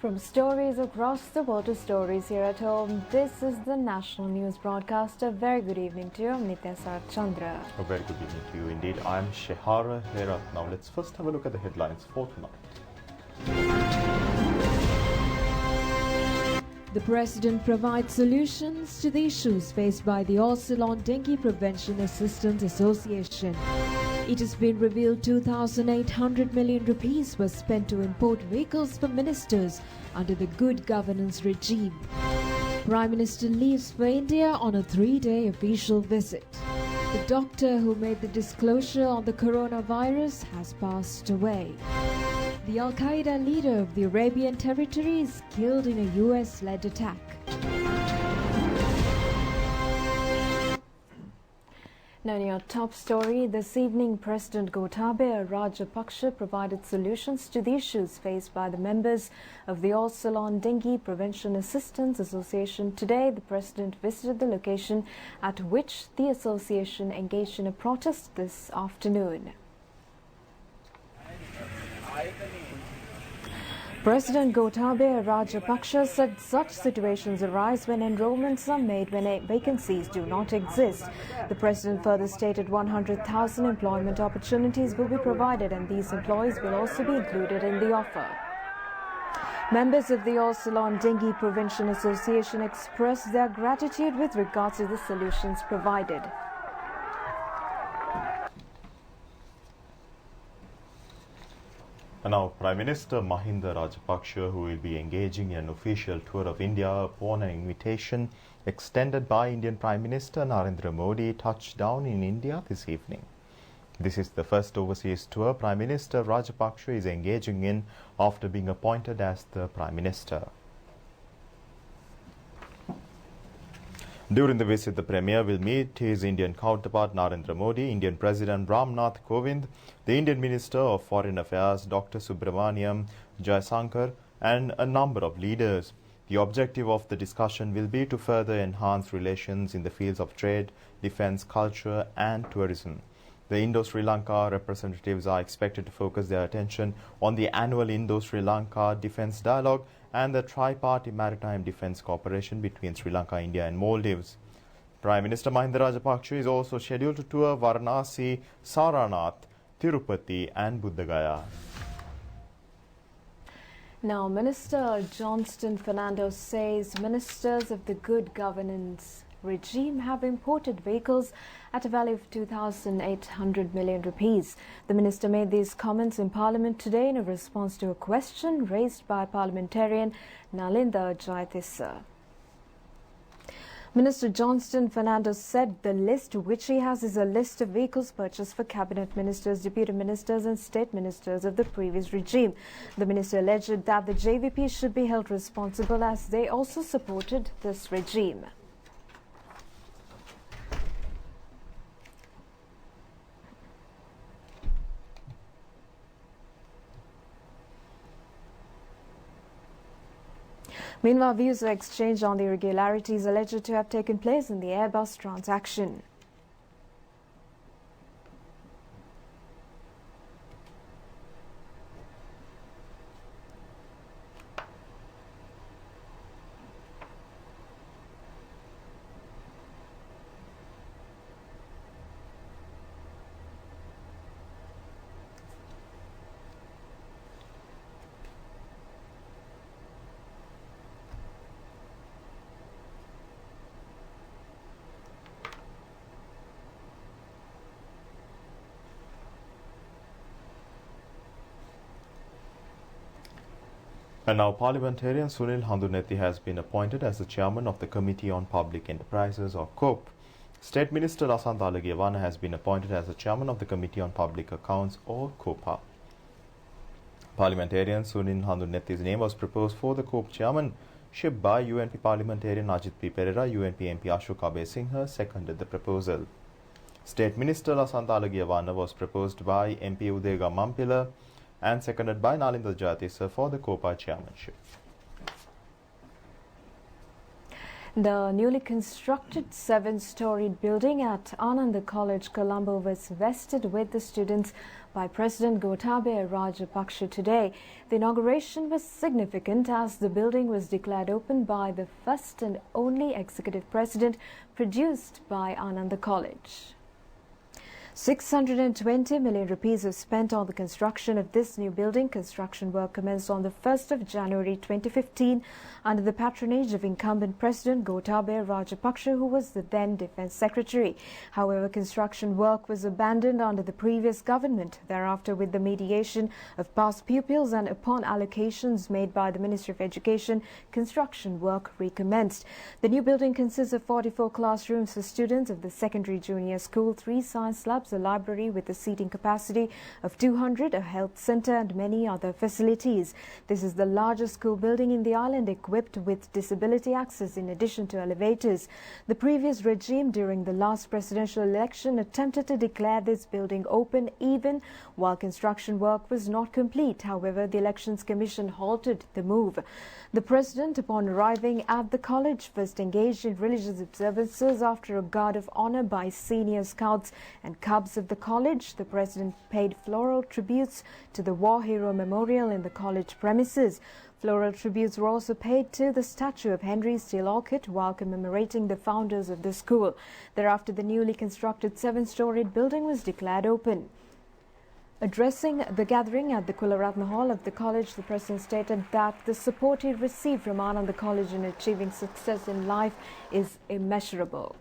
From stories across the world to stories here at home, this is the National News Broadcast. A very good evening to you. I'm Nitya Chandra. A very good evening to you indeed. I'm Shehara Hera. Now let's first have a look at the headlines for tonight. The President provides solutions to the issues faced by the All-Ceylon Dengue Prevention Assistance Association. It has been revealed 2,800 million rupees was spent to import vehicles for ministers under the good governance regime. Prime Minister leaves for India on a 3-day official visit. The doctor who made the disclosure on the coronavirus has passed away. The Al-Qaeda leader of the Arabian territory is killed in a US-led attack. Now in your top story, this evening President Gotabaya Rajapaksa provided solutions to the issues faced by the members of the All-Ceylon Dengue Prevention Assistance Association. Today, the President visited the location at which the association engaged in a protest this afternoon. President Gotabaya Rajapaksa said such situations arise when enrollments are made when vacancies do not exist. The President further stated 100,000 employment opportunities will be provided and these employees will also be included in the offer. Members of the All-Ceylon Dengue Prevention Association expressed their gratitude with regards to the solutions provided. And now, Prime Minister Mahinda Rajapaksa, who will be engaging in an official tour of India upon an invitation extended by Indian Prime Minister Narendra Modi, touched down in India this evening. This is the first overseas tour Prime Minister Rajapaksa is engaging in after being appointed as the Prime Minister. During the visit, the Premier will meet his Indian counterpart Narendra Modi, Indian President Ram Nath Kovind, the Indian Minister of Foreign Affairs Dr. Subramaniam Jaishankar and a number of leaders. The objective of the discussion will be to further enhance relations in the fields of trade, defence, culture and tourism. The Indo-Sri Lanka representatives are expected to focus their attention on the annual Indo-Sri Lanka Defence Dialogue and the tri-party maritime defence cooperation between Sri Lanka, India and Maldives. Prime Minister Mahinda Rajapaksa is also scheduled to tour Varanasi, Saranath, Tirupati and Buddha Gaya. Now, Minister Johnston Fernandes says ministers of the good governance regime have imported vehicles at a value of 2,800 million rupees. The minister made these comments in Parliament today in a response to a question raised by Parliamentarian Nalinda Jayatissa. Minister Johnston Fernandes said the list which he has is a list of vehicles purchased for cabinet ministers, deputy ministers and state ministers of the previous regime. The minister alleged that the JVP should be held responsible as they also supported this regime. Meanwhile, views were exchanged on the irregularities alleged to have taken place in the Airbus transaction. And now Parliamentarian Sunil Handuneti has been appointed as the chairman of the Committee on Public Enterprises or COPE. State Minister Lasantha Alagiyavana has been appointed as the chairman of the Committee on Public Accounts or COPA. Parliamentarian Sunil Handuneti's name was proposed for the COPE chairmanship by UNP Parliamentarian Ajit P. Perera. UNP MP Ashok Abesinghe seconded the proposal. State Minister Lasantha Alagiyavana was proposed by MP Udega Mampila and seconded by Nalinda Jayatissa for the COPA chairmanship. The newly constructed 7-storied building at Ananda College, Colombo was vested with the students by President Gotabaya Rajapaksa today. The inauguration was significant as the building was declared open by the first and only executive president produced by Ananda College. 620 million rupees was spent on the construction of this new building. Construction work commenced on the 1st of January 2015 under the patronage of incumbent President Gotabaya Rajapaksa, who was the then Defence Secretary. However, construction work was abandoned under the previous government. Thereafter, with the mediation of past pupils and upon allocations made by the Ministry of Education, construction work recommenced. The new building consists of 44 classrooms for students of the secondary junior school, 3 science labs, a library with a seating capacity of 200, a health centre and many other facilities. This is the largest school building in the island equipped with disability access in addition to elevators. The previous regime during the last presidential election attempted to declare this building open even while construction work was not complete. However, the Elections Commission halted the move. The president, upon arriving at the college, first engaged in religious observances after a guard of honour by senior scouts and cubs of the college. The president paid floral tributes to the war hero memorial in the college premises. Floral tributes were also paid to the statue of Henry Steele Olcott while commemorating the founders of the school. Thereafter, the newly constructed 7-storied building was declared open. Addressing the gathering at the Kularatna Hall of the college, the president stated that the support he received from Ananda College in achieving success in life is immeasurable.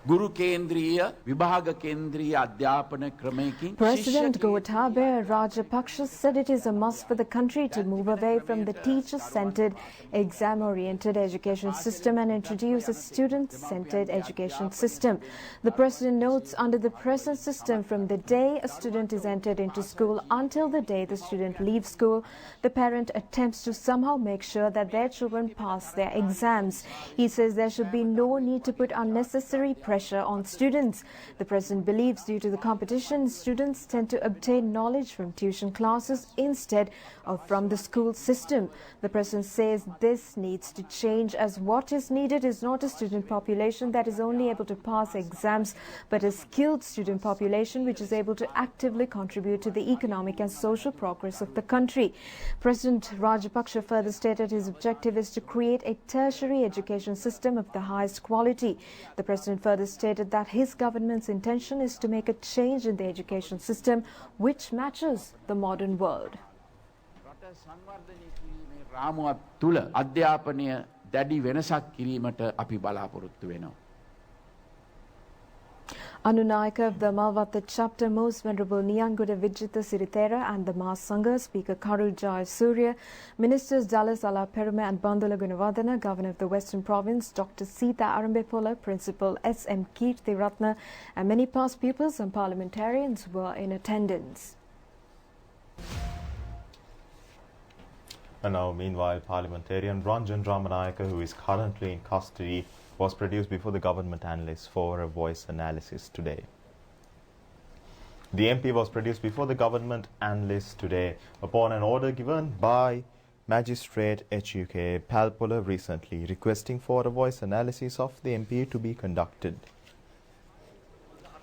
ගුරු කේන්ද්‍රීය විභාග කේන්ද්‍රීය අධ්‍යාපන ක්‍රමයකින් President Gotabaya Rajapaksa said it is a must for the country to move away from the teacher-centered, exam-oriented education system and introduce a student-centered education system. The president notes under the present system, from the day a student is entered into school until the day the student leaves school, the parent attempts to somehow make sure that their children pass their exams. He says there should be no need to put unnecessary pressure on students. The president believes due to the competition, students tend to obtain knowledge from tuition classes instead of from the school system. The president says this needs to change, as what is needed is not a student population that is only able to pass exams, but a skilled student population which is able to actively contribute to the economic and social progress of the country. President Rajapaksa further stated his objective is to create a tertiary education system of the highest quality. The president further stated that his government's intention is to make a change in the education system which matches the modern world. රට සංවර්ධනය කිරීමේ රාමුවක් තුල අධ්‍යාපනය දැඩි වෙනසක් කිරීමට අපි බලාපොරොත්තු වෙනවා. Anunayaka of the Malvatta chapter, Most Venerable Niyanguda Vijita Sirithera and the Mass Sangha, Speaker Karul Jai Surya, Ministers Dallas Ala Perume and Bandula Gunavardhana, Governor of the Western Province, Dr. Sita Arambepola, Principal S.M. Kirti Ratna, and many past pupils and parliamentarians were in attendance. And now, meanwhile, Parliamentarian Ranjit Samaranayake, who is currently in custody, was produced before the government analysts for a voice analysis today. The MP was produced before the government analysts today upon an order given by Magistrate HUK Palpola recently, requesting for a voice analysis of the MP to be conducted.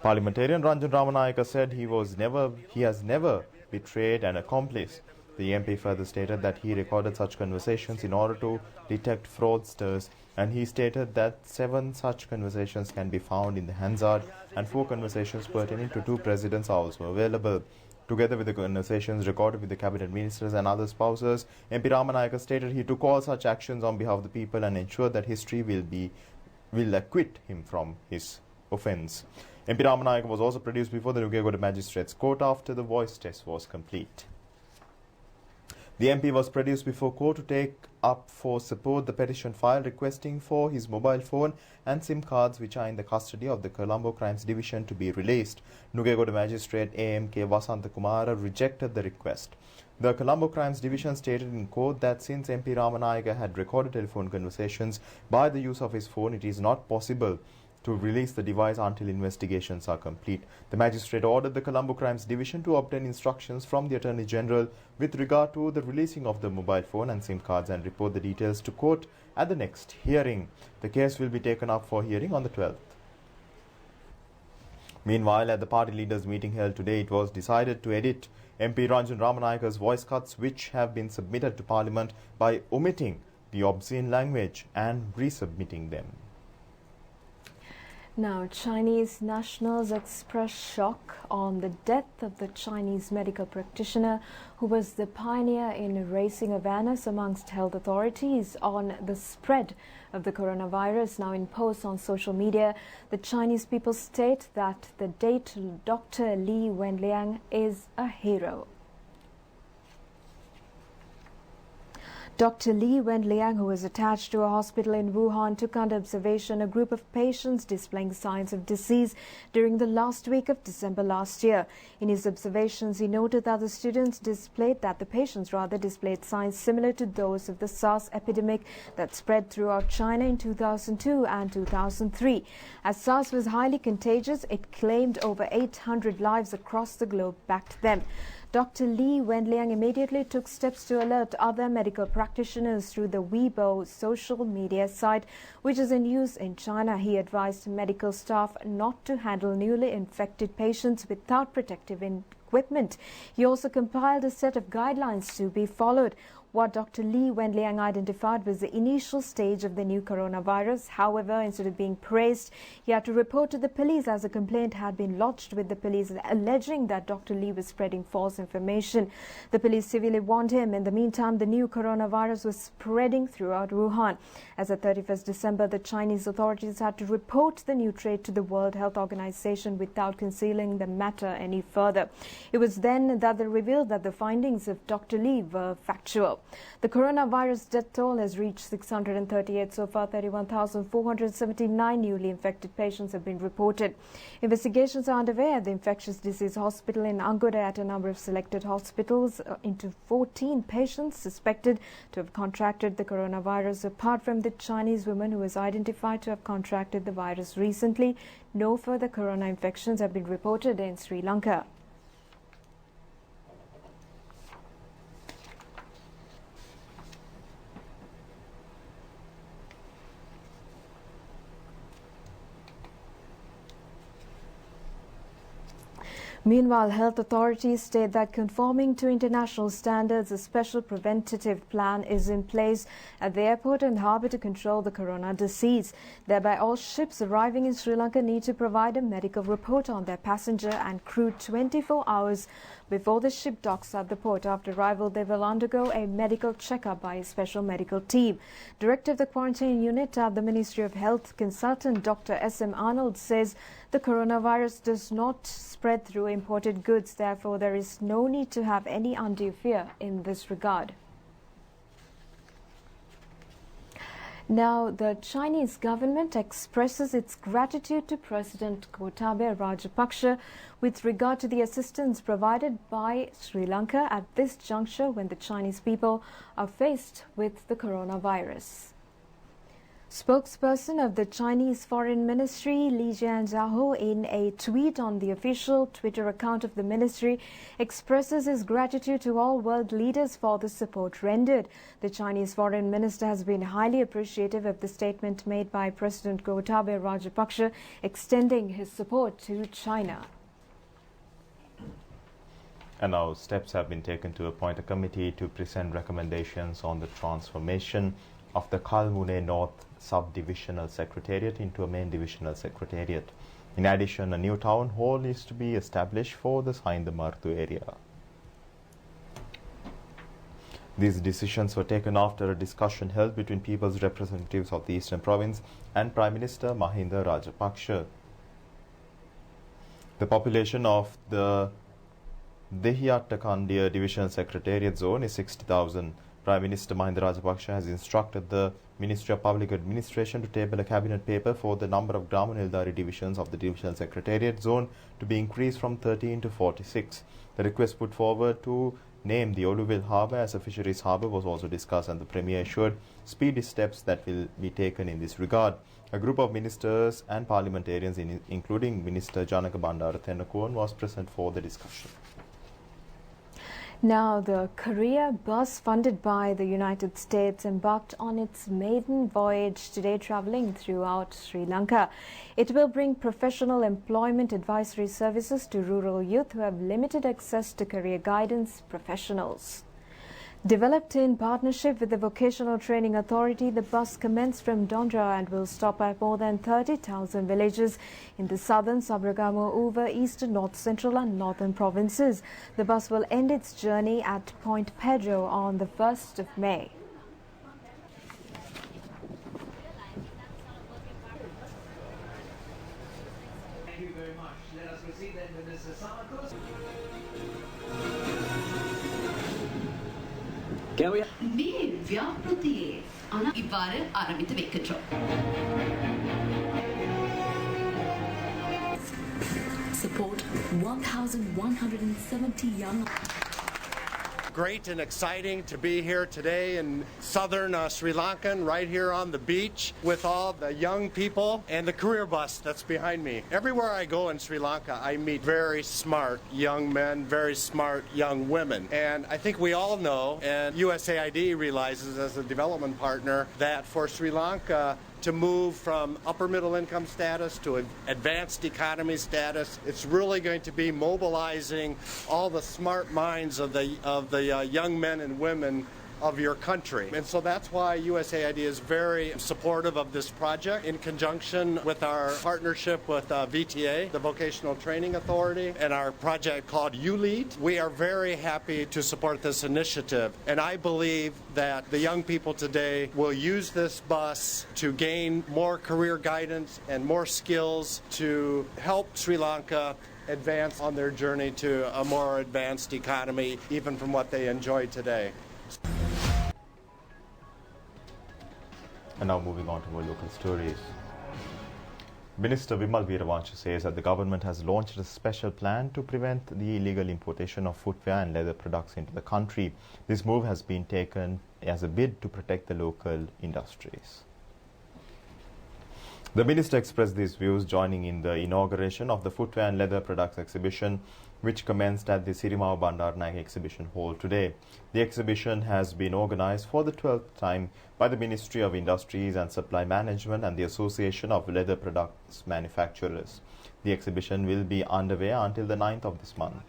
Parliamentarian Ranjit Samaranayake said he has never betrayed an accomplice. The MP further stated that he recorded such conversations in order to detect fraudsters, and he stated that 7 such conversations can be found in the Hansard and 4 conversations pertaining to 2 presidents are also available. Together with the conversations recorded with the cabinet ministers and other spouses, MP Ramanayake stated he took all such actions on behalf of the people and ensured that history will acquit him from his offence. MP Ramanayake was also produced before the Nugegoda Magistrates Court after the voice test was complete. The MP was produced before court to take up for support the petition file requesting for his mobile phone and SIM cards which are in the custody of the Colombo Crimes Division to be released. Nugegoda Magistrate AMK Vasantha Kumara rejected the request. The Colombo Crimes Division stated in court that since MP Ramanayake had recorded telephone conversations by the use of his phone, it is not possible to release the device until investigations are complete. The magistrate ordered the Colombo Crimes Division to obtain instructions from the Attorney General with regard to the releasing of the mobile phone and SIM cards and report the details to court at the next hearing. The case will be taken up for hearing on the 12th. Meanwhile, at the party leaders' meeting held today, it was decided to edit MP Ranjit Samaranayaka's voice cuts, which have been submitted to Parliament, by omitting the obscene language and resubmitting them. Now, Chinese nationals express shock on the death of the Chinese medical practitioner who was the pioneer in raising awareness amongst health authorities on the spread of the coronavirus. Now, in posts on social media, the Chinese people state that the date Dr. Li Wenliang is a hero. Dr. Li Wenliang, who was attached to a hospital in Wuhan, took under observation a group of patients displaying signs of disease during the last week of December last year. In his observations, he noted that the patients displayed signs similar to those of the SARS epidemic that spread throughout China in 2002 and 2003. As SARS was highly contagious, it claimed over 800 lives across the globe back then. Dr. Li Wenliang immediately took steps to alert other medical practitioners through the Weibo social media site, which is in use in China. He advised medical staff not to handle newly infected patients without protective equipment. He also compiled a set of guidelines to be followed. What Dr. Li Wenliang identified was the initial stage of the new coronavirus. However, instead of being praised, he had to report to the police as a complaint had been lodged with the police alleging that Dr. Li was spreading false information. The police severely warned him. In the meantime, the new coronavirus was spreading throughout Wuhan. As of 31st December, the Chinese authorities had to report the new trait to the World Health Organization without concealing the matter any further. It was then that they revealed that the findings of Dr. Li were factual. The coronavirus death toll has reached 638 so far. 31,479 newly infected patients have been reported. Investigations are underway at the infectious disease hospital in Angode at a number of selected hospitals into 14 patients suspected to have contracted the coronavirus. Apart from the Chinese woman who was identified to have contracted the virus recently, no further corona infections have been reported in Sri Lanka. Meanwhile, health authorities state that conforming to international standards, a special preventative plan is in place at the airport and harbour to control the corona disease. Thereby, all ships arriving in Sri Lanka need to provide a medical report on their passenger and crew 24 hours before the ship docks at the port. After arrival, they will undergo a medical checkup by a special medical team. Director of the quarantine unit at the Ministry of Health, consultant Dr. S.M. Arnold, says the coronavirus does not spread through imported goods. Therefore, there is no need to have any undue fear in this regard. Now, the Chinese government expresses its gratitude to President Gotabaya Rajapaksa with regard to the assistance provided by Sri Lanka at this juncture when the Chinese people are faced with the coronavirus. Spokesperson of the Chinese Foreign Ministry, Li Jianzhao, in a tweet on the official Twitter account of the ministry, expresses his gratitude to all world leaders for the support rendered. The Chinese Foreign Minister has been highly appreciative of the statement made by President Gotabaya Rajapaksa extending his support to China. And now steps have been taken to appoint a committee to present recommendations on the transformation of the Kagune North subdivisional secretariat into a main divisional secretariat. In addition, a new town hall is to be established for the Saindamarthu area. These decisions were taken after a discussion held between people's representatives of the Eastern Province and Prime Minister Mahinda Rajapaksa. The population of the Dehiyattakandiya Divisional Secretariat Zone is 60,000. Prime Minister Mahinda Rajapaksa has instructed the Ministry of Public Administration to table a cabinet paper for the number of Gramanildari divisions of the Divisional Secretariat Zone to be increased from 13 to 46. The request put forward to name the Oluville Harbour as a fisheries harbour was also discussed, and the Premier assured speedy steps that will be taken in this regard. A group of ministers and parliamentarians, including Minister Janaka Bandara Tennakoon, was present for the discussion. Now, the Korea bus funded by the United States embarked on its maiden voyage today, travelling throughout Sri Lanka. It will bring professional employment advisory services to rural youth who have limited access to career guidance professionals. Developed in partnership with the Vocational Training Authority, the bus commenced from Dondra and will stop at more than 30,000 villages in the southern, Sabragamo, Uva, eastern, north central and northern provinces. The bus will end its journey at Point Pedro on the 1st of May. Thank you very much. Let us proceed then with Mr. Samaranayake. මේ ව්‍යාපෘතියේ ඉවාර ආරම්භිත වෙකටෝ. Support 1,170 young. Great and exciting to be here today in southern Sri Lanka, right here on the beach with all the young people and the career bus that's behind me. Everywhere I go in Sri Lanka, I meet very smart young men, very smart young women. And I think we all know, and USAID realizes as a development partner, that for Sri Lanka to move from upper middle income status to advanced economy status, it's really going to be mobilizing all the smart minds of the young men and women of your country. And so that's why USAID is very supportive of this project in conjunction with our partnership with VTA, the Vocational Training Authority, and our project called ULEAD. We are very happy to support this initiative, and I believe that the young people today will use this bus to gain more career guidance and more skills to help Sri Lanka advance on their journey to a more advanced economy, even from what they enjoy today. And now moving on to more local stories. Minister Vimal Veeravansha says that the government has launched a special plan to prevent the illegal importation of footwear and leather products into the country. This move has been taken as a bid to protect the local industries. The minister expressed these views joining in the inauguration of the Footwear and Leather Products exhibition, which commenced at the Sirimao Bandaranaike exhibition hall today. The exhibition has been organized for the 12th time by the Ministry of Industries and Supply Management and the Association of Leather Products Manufacturers. The exhibition will be underway until the 9th of this month.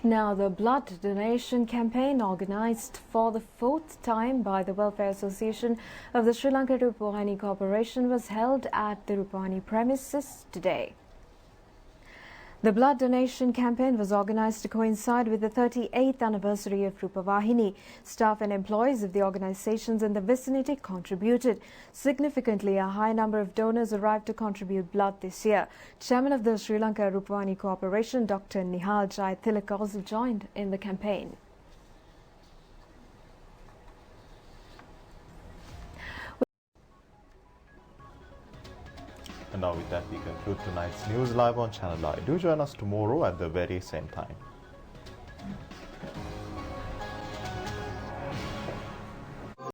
Now, the blood donation campaign organized for the 4th time by the Welfare Association of the Sri Lanka Rupavahini Corporation was held at the Rupavahini premises today. The blood donation campaign was organized to coincide with the 38th anniversary of Rupavahini. Staff and employees of the organizations in the vicinity contributed. Significantly, a high number of donors arrived to contribute blood this year. Chairman of the Sri Lanka Rupavahini Corporation, Dr. Nihal Jayatillaka, also joined in the campaign. And now with that, we conclude tonight's news live on Channel I. Do join us tomorrow at the very same time.